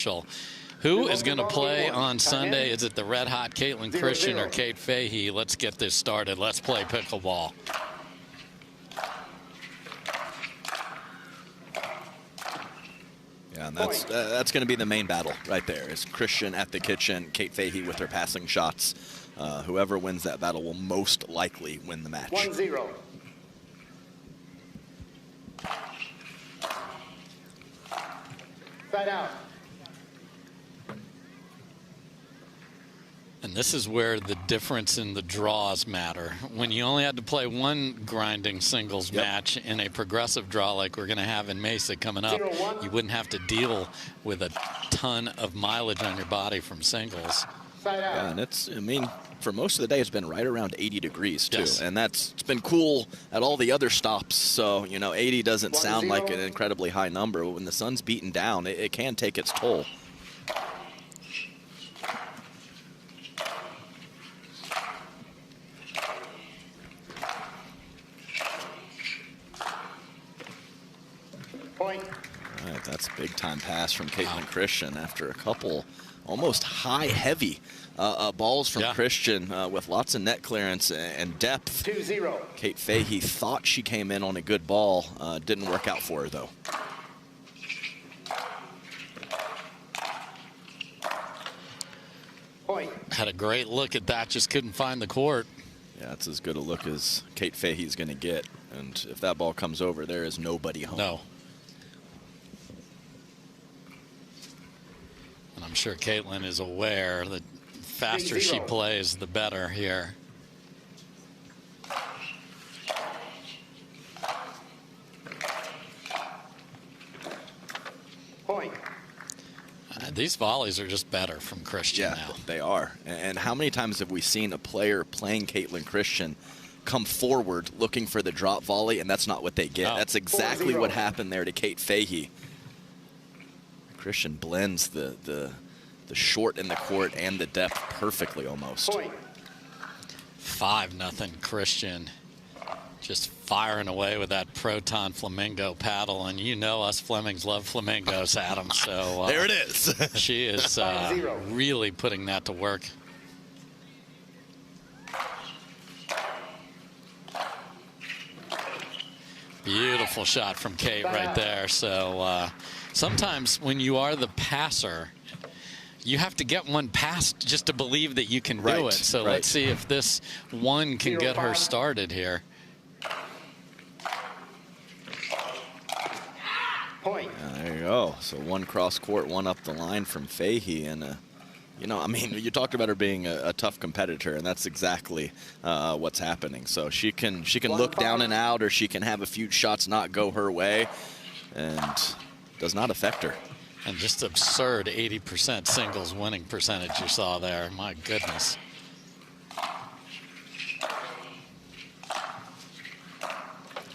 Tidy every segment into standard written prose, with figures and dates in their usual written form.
Who is going to play on Sunday? Is it the red hot Kaitlyn Christian or Kate Fahey? Let's get this started. Let's play pickleball. Yeah, and that's going to be the main battle right there. Is Christian at the kitchen, Kate Fahey with her passing shots. Whoever wins that battle will most likely win the match. 1-0. Side out. And this is where the difference in the draws matter. When you only had to play one grinding singles match in a progressive draw like we're going to have in Mesa coming up, you wouldn't have to deal with a ton of mileage on your body from singles. Yeah, and I mean, for most of the day, it's been right around 80 degrees, too. Yes. And it's been cool at all the other stops. So, 80 doesn't sound like an incredibly high number. But when the sun's beaten down, it can take its toll. Point. All right, that's a big-time pass from Kaitlyn Christian after a couple almost high-heavy balls from Christian with lots of net clearance and depth. 2-0. Kate Fahey thought she came in on a good ball. Didn't work out for her, though. Point. Had a great look at that, just couldn't find the court. Yeah, it's as good a look as Kate Fahey's going to get. And if that ball comes over, there is nobody home. No. And I'm sure Kaitlyn is aware that the faster she plays, the better here. Point. These volleys are just better from Christian now. They are. And how many times have we seen a player playing Kaitlyn Christian come forward looking for the drop volley, and that's not what they get. That's exactly what happened there to Kate Fahey. Christian blends the short in the court and the depth perfectly almost. 5-0 Christian. Just firing away with that Proton Flamingo paddle, and us Flemings love flamingos, Adam. So there it is. She is really putting that to work. Beautiful shot from Kate right there. So sometimes when you are the passer, you have to get one past just to believe that you can do it. So let's see if this one can get her started here. Point. There you go. So one cross court, one up the line from Fahey. And, I mean, you talked about her being a tough competitor, and that's exactly what's happening. So she can look down and out, or she can have a few shots not go her way, and does not affect her. And just absurd 80% singles winning percentage you saw there. My goodness.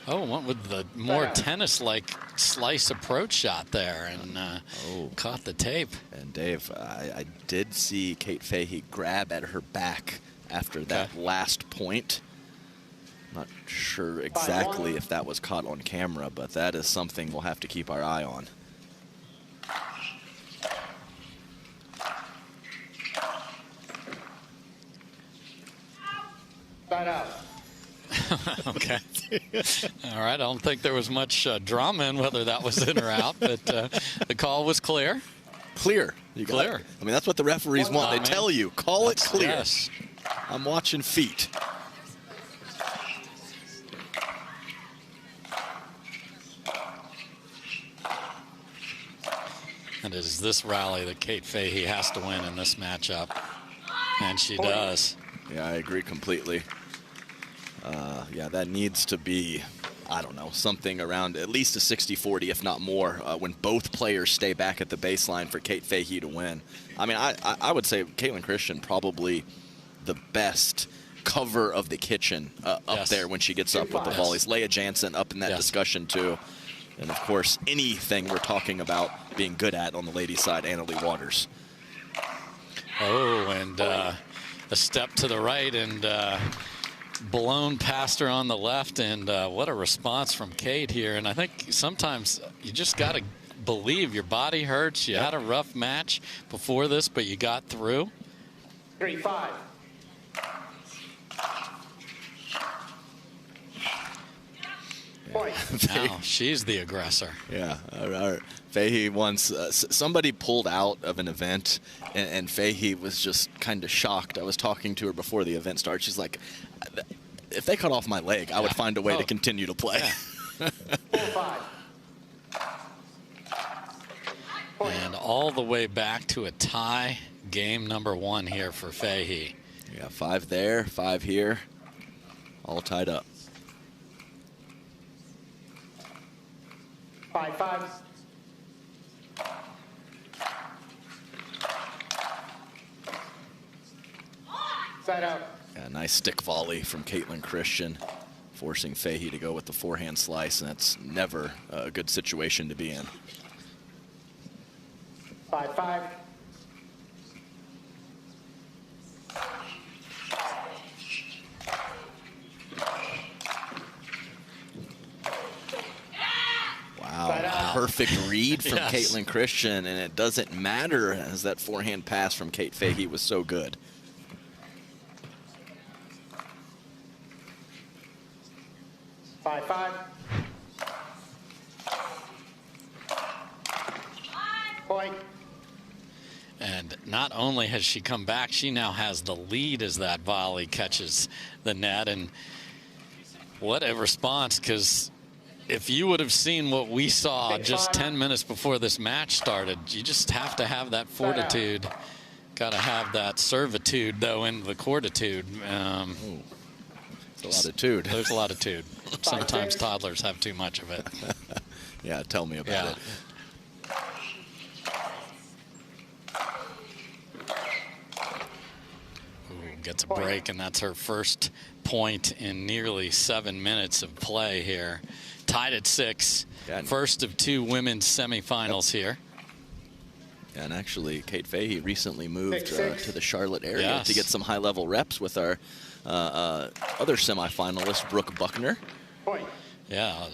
Oh, went with the more tennis-like slice approach shot there and caught the tape. And Dave, I did see Kate Fahey grab at her back after that last point. Not sure exactly if that was caught on camera, but that is something we'll have to keep our eye on. Side out. Okay. All right. I don't think there was much drama in whether that was in or out, but the call was clear. Clear. Clear. I mean, that's what the referees want. They tell you, call it clear. Yes. I'm watching feet. And it is this rally that Kate Fahey has to win in this matchup. And she does. Yeah, I agree completely. Yeah, that needs to be, I don't know, something around at least a 60-40, if not more, when both players stay back at the baseline for Kate Fahey to win. I mean, I would say Kaitlyn Christian probably the best cover of the kitchen up there when she gets up with the volleys. Leah Jansen up in that discussion, too. And, of course, anything we're talking about being good at on the ladies' side, Annalie Waters. Oh, and a step to the right and blown past her on the left. And what a response from Kate here. And I think sometimes you just got to believe your body hurts. You had a rough match before this, but you got through. 3-5. Now she's the aggressor. Yeah. Fahey once, somebody pulled out of an event, and Fahey was just kind of shocked. I was talking to her before the event started. She's like, if they cut off my leg, I would find a way to continue to play. Yeah. 4-5. And all the way back to a tie, game number 1 here for Fahey. Yeah, 5 there, 5 here, all tied up. 5-5. Side out. Yeah, nice stick volley from Kaitlyn Christian, forcing Fahey to go with the forehand slice, and that's never a good situation to be in. 5-5. Wow, perfect read from Kaitlyn Christian, and it doesn't matter as that forehand pass from Kate Fahey was so good. 5-5. Point. And not only has she come back, she now has the lead as that volley catches the net. And what a response, because if you would have seen what we saw just 10 minutes before this match started, you just have to have that fortitude. Got to have that servitude, though, in the cortitude. There's a lot of tude. There's a lot of tude. Sometimes toddlers have too much of it. Yeah, tell me about it. Ooh, gets a break, and that's her first point in nearly 7 minutes of play here. Tied at 6. First of 2 women's semifinals here. And actually, Kate Fahey recently moved to the Charlotte area to get some high-level reps with our other semifinalist, Brooke Buckner. Yeah,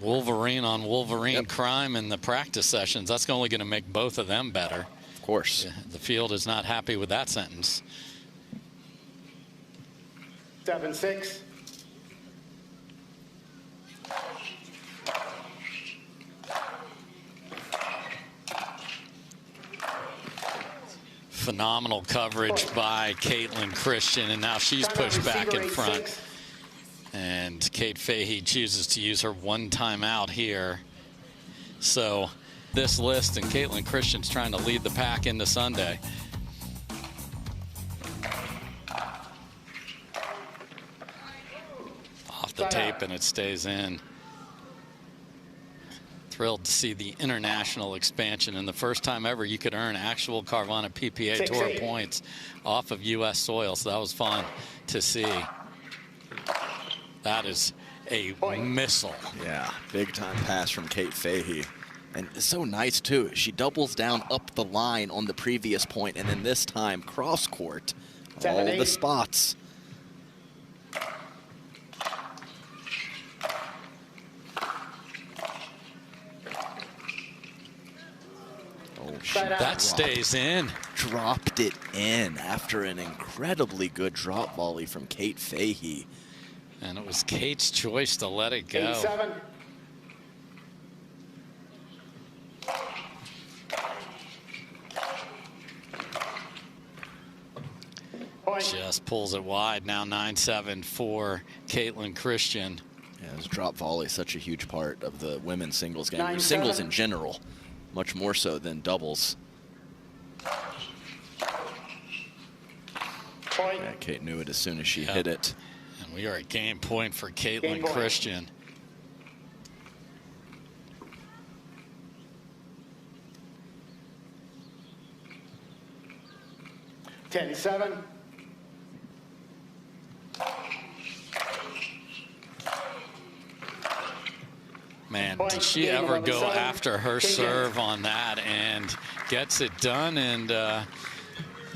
Wolverine on Wolverine crime in the practice sessions. That's only going to make both of them better. Of course. The field is not happy with that sentence. 7-6. Phenomenal coverage by Kaitlyn Christian, and now she's pushed back in front. And Kate Fahey chooses to use her 1 timeout here. So this list, and Kaitlyn Christian's trying to lead the pack into Sunday. Off the tape, and it stays in. Thrilled to see the international expansion, and the first time ever you could earn actual Carvana PPA Tour points off of U.S. soil, so that was fun to see. That is a missile. Yeah, big time pass from Kate Fahey. And it's so nice, too. She doubles down up the line on the previous point, and then this time cross court, all the spots. That stays in. Dropped it in after an incredibly good drop volley from Kate Fahey. And it was Kate's choice to let it go. 8-7. Just pulls it wide. Now 9-7 for Kaitlyn Christian. Yeah, this drop volley is such a huge part of the women's singles game. Singles in general, much more so than doubles. Yeah, Kate knew it as soon as she hit it. And we are at game point for Kaitlyn Christian. Ten 7. Man, did she ever go after her serve on that and gets it done? And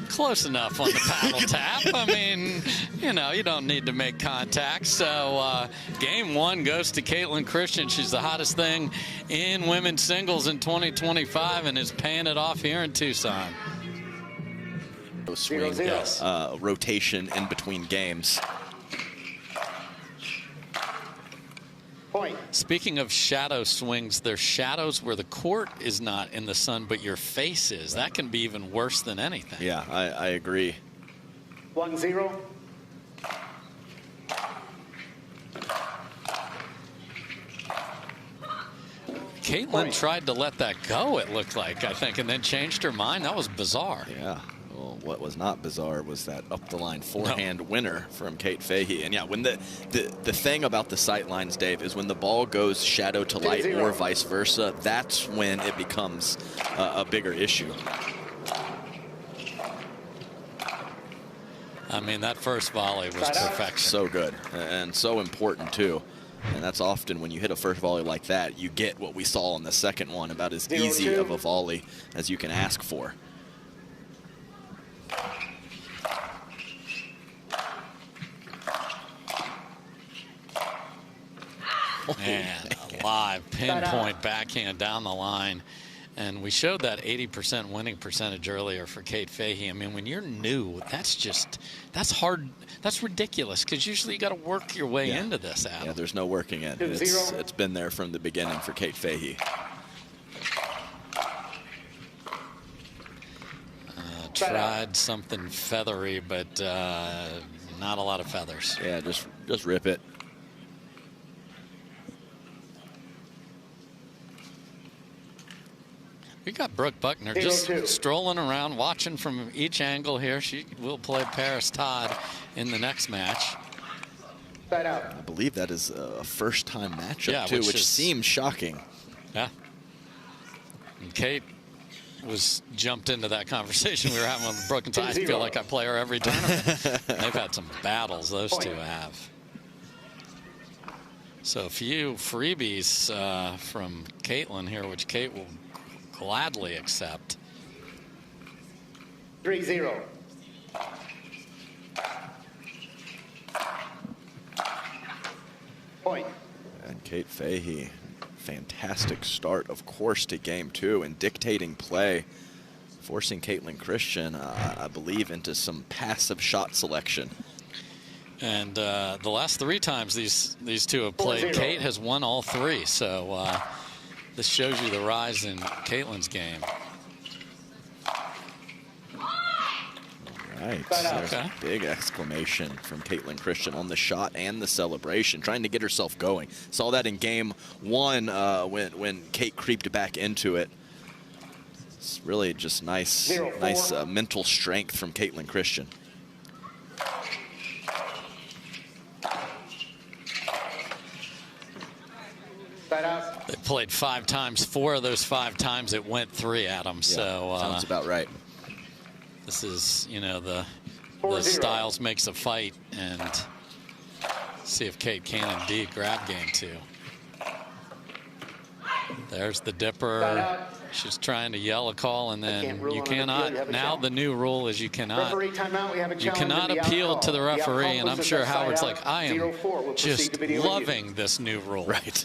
Close enough on the paddle tap. I mean, you know, you don't need to make contact. So game one goes to Kaitlyn Christian. She's the hottest thing in women's singles in 2025 and is paying it off here in Tucson. Swing, 0-0. yes. Rotation in between games. Point. Speaking of shadow swings, there's shadows where the court is not in the sun, but your face is. That can be even worse than anything. Yeah, I agree. 1-0. Kaitlyn tried to let that go, it looked like, I think, and then changed her mind. That was bizarre. Yeah. Well, what was not bizarre was that up-the-line forehand winner from Kate Fahey. And, yeah, when the thing about the sight lines, Dave, is when the ball goes shadow to light or vice versa, that's when it becomes a bigger issue. I mean, that first volley was perfection. So good and so important, too. And that's often when you hit a first volley like that, you get what we saw on the second one, about as easy of a volley as you can ask for. And a live pinpoint backhand down the line. And we showed that 80% winning percentage earlier for Kate Fahey. I mean, when you're new, that's hard. That's ridiculous, because usually you got to work your way into this, Adam. Yeah, there's no working in. It's been there from the beginning for Kate Fahey. Tried something feathery, but not a lot of feathers. Yeah, just rip it. We got Brooke Buckner just strolling around, watching from each angle here. She will play Paris Todd in the next match. I believe that is a first-time matchup, too, which seems shocking. Yeah. And Kate was jumped into that conversation we were having with Brooke, and I feel like I play her every tournament. They've had some battles, those two have. So a few freebies from Kaitlyn here, which Kate will gladly accept. 3-0. Point. And Kate Fahey, fantastic start, of course, to game two and dictating play, forcing Kaitlyn Christian, I believe, into some passive shot selection. And the last three times these two have played, Kate has won all three. So this shows you the rise in Kaitlyn's game. Right, there's a big exclamation from Kaitlyn Christian on the shot and the celebration, trying to get herself going. Saw that in game one when Kate creeped back into it. It's really just nice mental strength from Kaitlyn Christian. They played 5 times. 4 of those 5 times it went 3 at them. Yeah, so sounds about right. This is, you know, the styles makes a fight, and see if Kate can indeed grab game 2. There's the dipper. She's trying to yell a call, and then you cannot. Now the new rule is you cannot appeal to the referee, and I'm sure Howard's like, I am just loving this new rule. Right.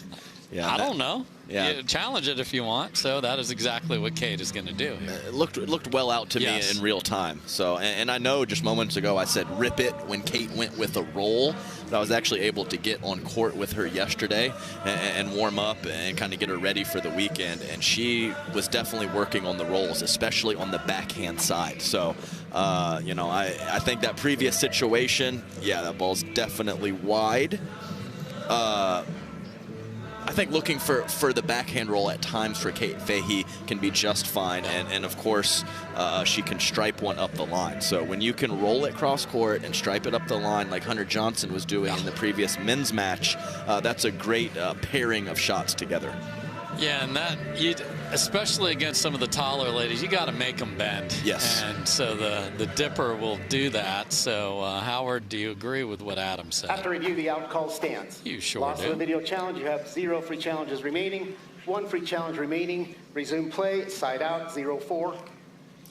Yeah, I don't know. Yeah. You challenge it if you want. So that is exactly what Kate is going to do here. It looked well out to me in real time. So, and I know just moments ago I said rip it when Kate went with a roll, but I was actually able to get on court with her yesterday and warm up and kind of get her ready for the weekend. And she was definitely working on the rolls, especially on the backhand side. So, you know, I think that previous situation, yeah, that ball's definitely wide. I think looking for the backhand roll at times for Kate Fahey can be just fine, and of course she can stripe one up the line. So when you can roll it cross court and stripe it up the line like Hunter Johnson was doing in the previous men's match, that's a great pairing of shots together. Yeah, and that, especially against some of the taller ladies, you got to make them bend. Yes. And so the dipper will do that. So, Howard, do you agree with what Adam said? After review, the out call stands. You sure Loss do. of the video challenge, you have 0 free challenges remaining, 1 free challenge remaining. Resume play, side out, 0-4.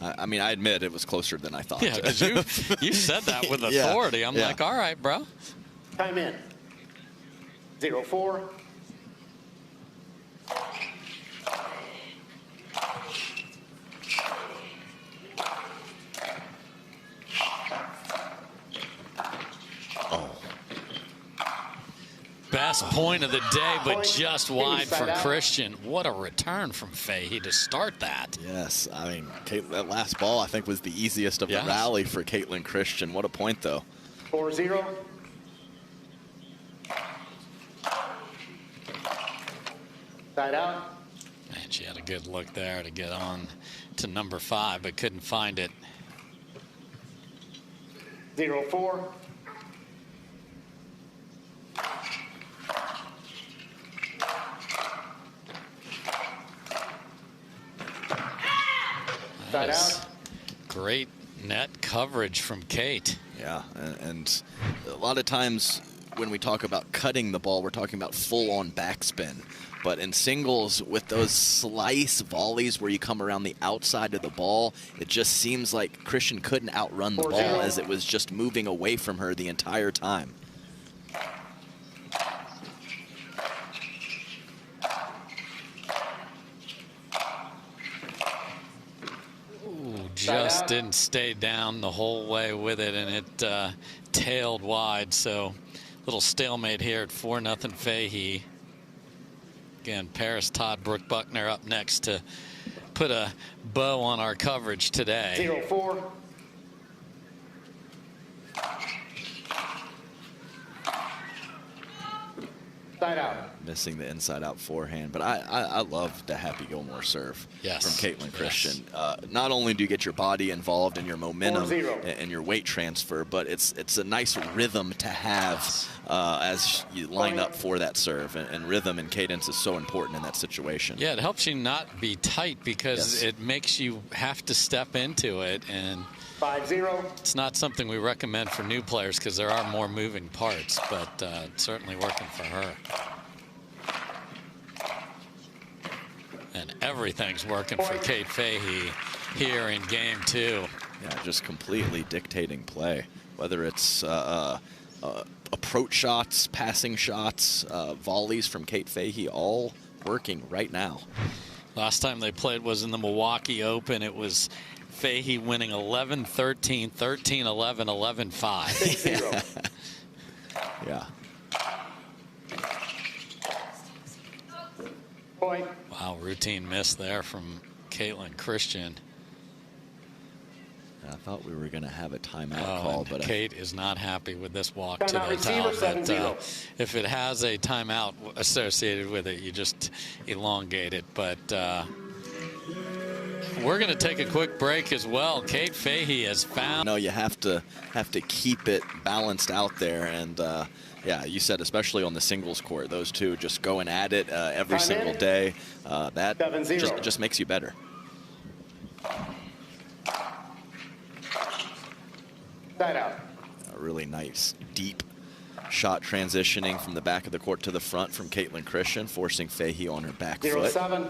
I mean, I admit it was closer than I thought. Yeah, because you said that with authority. I'm like, all right, bro. Time in. 0-4. Best point of the day, but just wide for Christian. What a return from Fahey to start that. Yes, I mean, that last ball, I think, was the easiest of the rally for Kaitlyn Christian. What a point, though. 4-0. Side out. And she had a good look there to get on to number 5, but couldn't find it. 0-4. Side out. Great net coverage from Kate. Yeah, and a lot of times when we talk about cutting the ball, we're talking about full-on backspin. But in singles, with those slice volleys where you come around the outside of the ball, it just seems like Christian couldn't outrun the ball as it was just moving away from her the entire time. Just didn't stay down the whole way with it, and it tailed wide. So little stalemate here at 4-0 Fahey. Again, Paris Todd, Brooke Buckner up next to put a bow on our coverage today. 0-4. Side out. Missing the inside-out forehand, but I love the Happy Gilmore serve from Kaitlyn Christian. Not only do you get your body involved in your momentum and your weight transfer, but it's a nice rhythm to have as you line up for that serve. And rhythm and cadence is so important in that situation. Yeah, it helps you not be tight because it makes you have to step into it. And 5-0. It's not something we recommend for new players because there are more moving parts, but it's certainly working for her. And everything's working for Kate Fahey here in game 2. Yeah, just completely dictating play, whether it's approach shots, passing shots, volleys from Kate Fahey, all working right now. Last time they played was in the Milwaukee Open. It was Fahey winning 11-13, 13-11, 11-5. Yeah. Point. Wow, routine miss there from Kaitlyn Christian. I thought we were going to have a timeout call, but Kate is not happy with this walk to the top. But, if it has a timeout associated with it, you just elongate it. But we're going to take a quick break as well. Kate Fahey has found. No, you have to keep it balanced out there, and yeah, you said especially on the singles court, those two just going at it every single day. That just makes you better. Side out. A really nice, deep shot transitioning from the back of the court to the front from Kaitlyn Christian, forcing Fahey on her back foot. 0-7.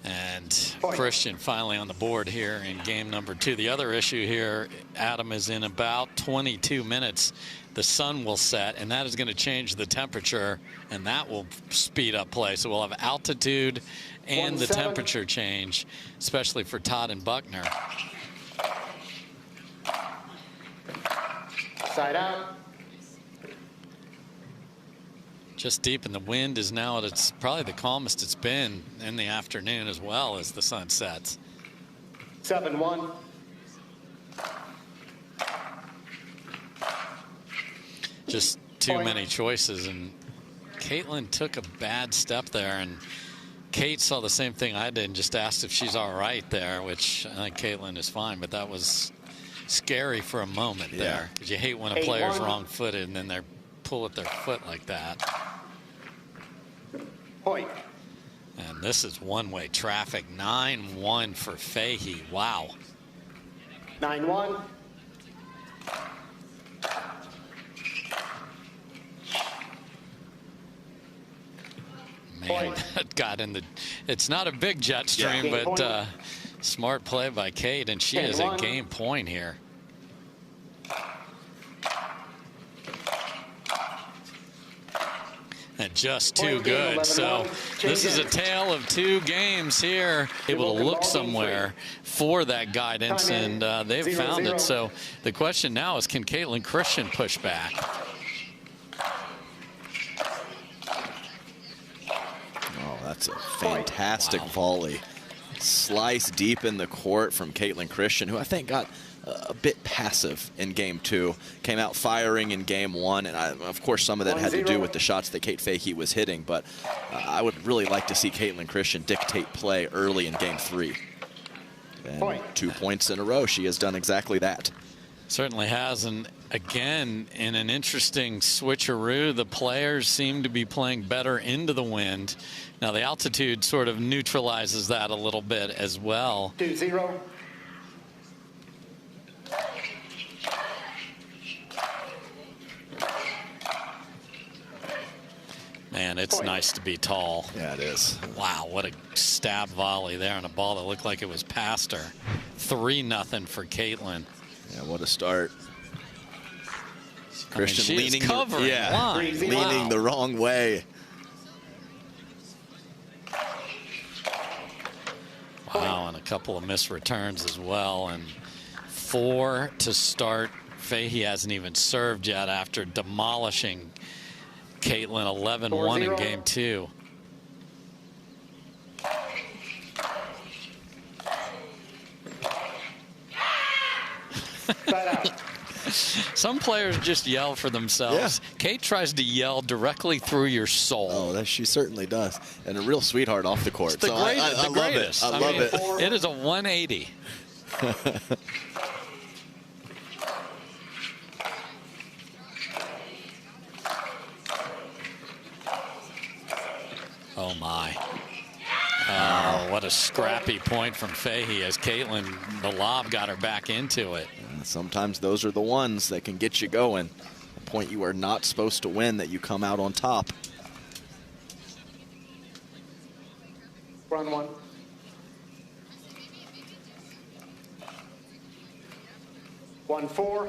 And Christian finally on the board here in game number 2. The other issue here, Adam, is in about 22 minutes. The sun will set, and that is going to change the temperature, and that will speed up play. So we'll have altitude and the temperature change, especially for Todd and Buckner. Side out. Just deep, and the wind is now at its probably the calmest it's been in the afternoon as well as the sun sets. 7-1. Just too many choices, and Kaitlyn took a bad step there, and Kate saw the same thing I did and just asked if she's all right there, which I think Kaitlyn is fine, but that was scary for a moment there, because you hate when a player's wrong-footed and then they pull at their foot like that. Point. And this is one-way traffic. 9-1 for Fahey. Wow. 9-1. Man, that got in the, it's not a big jet stream, but smart play by Kate, and she is a game point here. And just too good. So this is a tale of two games here. Able to look somewhere for that guidance, and they've found it. So the question now is, can Kaitlyn Christian push back? Oh, that's a fantastic volley. Slice deep in the court from Kaitlyn Christian, who I think got a bit passive in game 2. Came out firing in game 1, and of course some of that had to do with the shots that Kate Fahey was hitting, but I would really like to see Kaitlyn Christian dictate play early in game 3. And 2 points in a row, she has done exactly that. Certainly has, and again, in an interesting switcheroo, the players seem to be playing better into the wind. Now the altitude sort of neutralizes that a little bit as well. 2-0. Man, it's nice to be tall. Yeah, it is. Wow, what a stab volley there on a ball that looked like it was past her. 3-0 for Kaitlyn. Yeah, what a start. Christian leaning covering leaning the wrong way. Wow, and a couple of missed returns as well, and 4 to start. Fahey hasn't even served yet after demolishing Kaitlyn 11-1 in game 2. Some players just yell for themselves. Yeah. Kate tries to yell directly through your soul. Oh, she certainly does. And a real sweetheart off the court. It's the greatest. I love it. It is a 180. Oh, my. Oh, what a scrappy point from Fahey as Kaitlyn, the lob got her back into it. Sometimes those are the ones that can get you going. A point you are not supposed to win, that you come out on top. Run 1. One 4.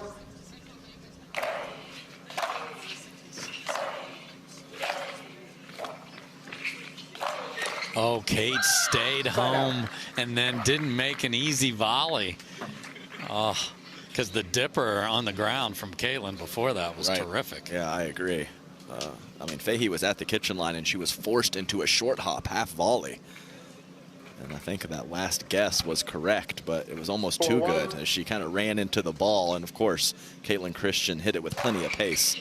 Oh, Kate stayed home and then didn't make an easy volley. Oh, because the dipper on the ground from Kaitlyn before that was terrific. Yeah, I agree. I mean, Fahey was at the kitchen line and she was forced into a short hop half volley. And I think that last guess was correct, but it was almost too good as she kind of ran into the ball. And of course, Kaitlyn Christian hit it with plenty of pace.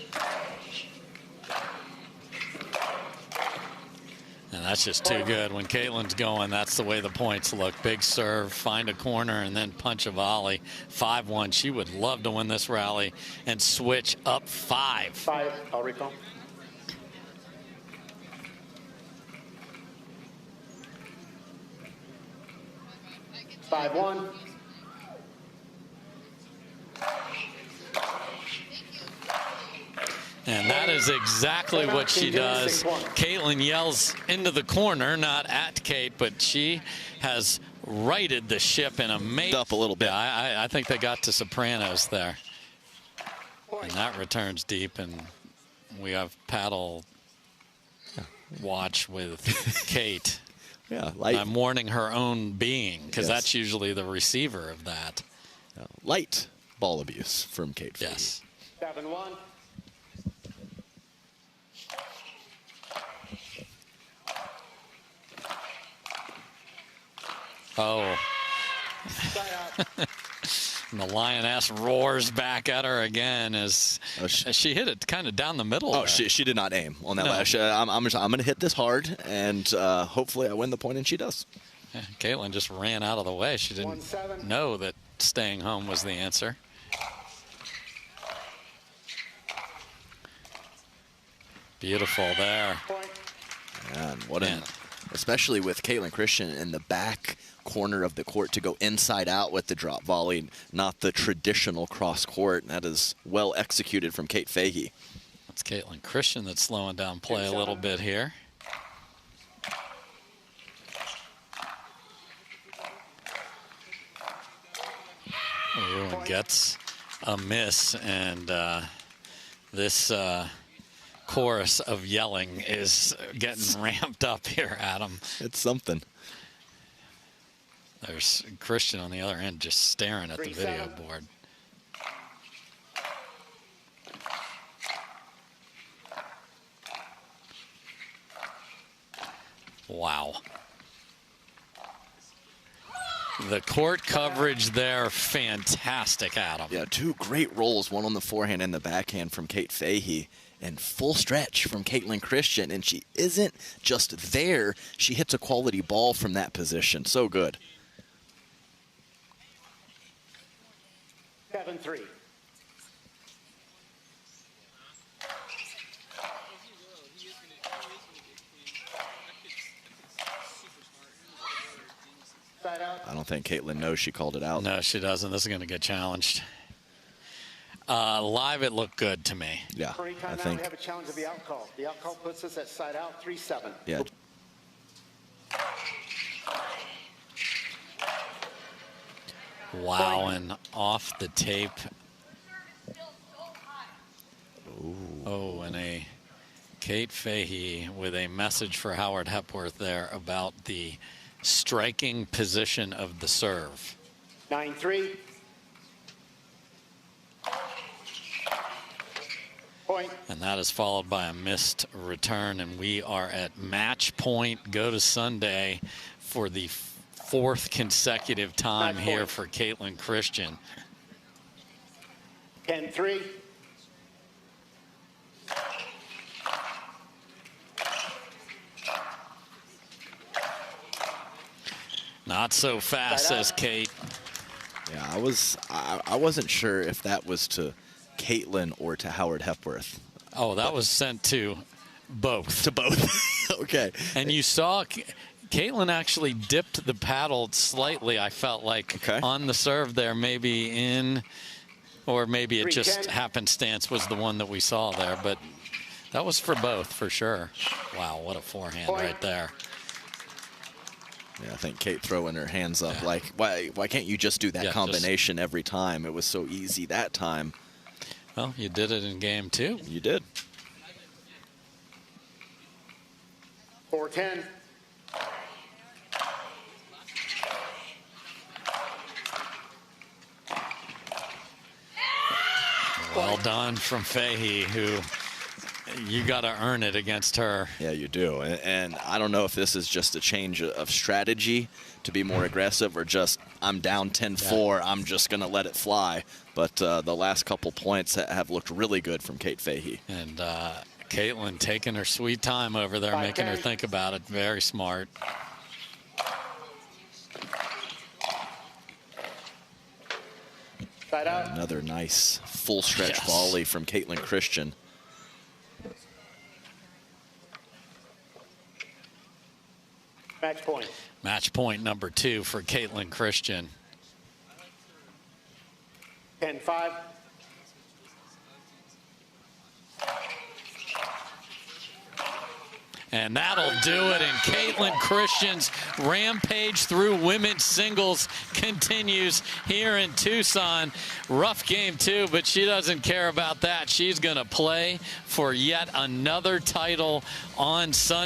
And that's just too good. When Kaitlyn's going, that's the way the points look. Big serve, find a corner, and then punch a volley. 5-1. She would love to win this rally and switch up 5. 5, I'll recall. Five 1. And that is exactly what she does. Kaitlyn yells into the corner, not at Kate, but she has righted the ship in a major. Up a little bit. Yeah, I think they got to sopranos there. And that returns deep, and we have paddle watch with Kate. Yeah, I'm warning her own being, because that's usually the receiver of that. Light ball abuse from Kate Fahey. Yes. 7-1. Oh. And the Lioness roars back at her again as she hit it kind of down the middle. Oh, she did not aim on that last. I'm going to hit this hard, and hopefully I win the point, and she does. Yeah, Kaitlyn just ran out of the way. She didn't know that staying home was the answer. Beautiful there. And what especially with Kaitlyn Christian in the back corner of the court to go inside out with the drop volley, not the traditional cross court. That is well executed from Kate Fahey. It's Kaitlyn Christian that's slowing down play a little bit here. Ooh, and gets a miss, and this chorus of yelling is getting ramped up here, Adam. It's something. There's Christian on the other end just staring at the video board. Wow. The court coverage there, fantastic, Adam. Yeah, two great rolls, one on the forehand and the backhand from Kate Fahey, and full stretch from Kaitlyn Christian. And she isn't just there, she hits a quality ball from that position. So good. 7-3. I don't think Kaitlyn knows she called it out. No, she doesn't. This is going to get challenged. Live, it looked good to me. Yeah, I think. We have a challenge of the out call. The out call puts us at side out 3-7. Yeah. Wow, and off the tape. Ooh. Oh, and a Kate Fahey with a message for Howard Hepworth there about the striking position of the serve. 9-3. Point. And that is followed by a missed return, and we are at match point. Go to Sunday for the fourth consecutive time Match here point. for Kaitlyn Christian. 10-3. Not so fast, says Kate. Yeah, I wasn't sure if that was to Kaitlyn or to Howard Hepworth. Oh, that was sent to both. To both. Okay. And you saw Kaitlyn actually dipped the paddle slightly, I felt like, on the serve there, maybe in, or maybe it just happenstance was the one that we saw there. But that was for both, for sure. Wow, what a forehand right there. Yeah, I think Kate throwing her hands up like, why can't you just do that combination every time? It was so easy that time. Well, you did it in game two. You did. 4-10. Well done from Fahey, who you got to earn it against her. Yeah, you do. And I don't know if this is just a change of strategy to be more aggressive or just I'm down 10-4, I'm just going to let it fly. But the last couple points have looked really good from Kate Fahey. And Kaitlyn taking her sweet time over there, making her think about it. Very smart. Another nice full stretch volley from Kaitlyn Christian. Match point. Match point number 2 for Kaitlyn Christian. 10-5. And that'll do it. And Kaitlyn Christian's rampage through women's singles continues here in Tucson. Rough game too, but she doesn't care about that. She's going to play for yet another title on Sunday.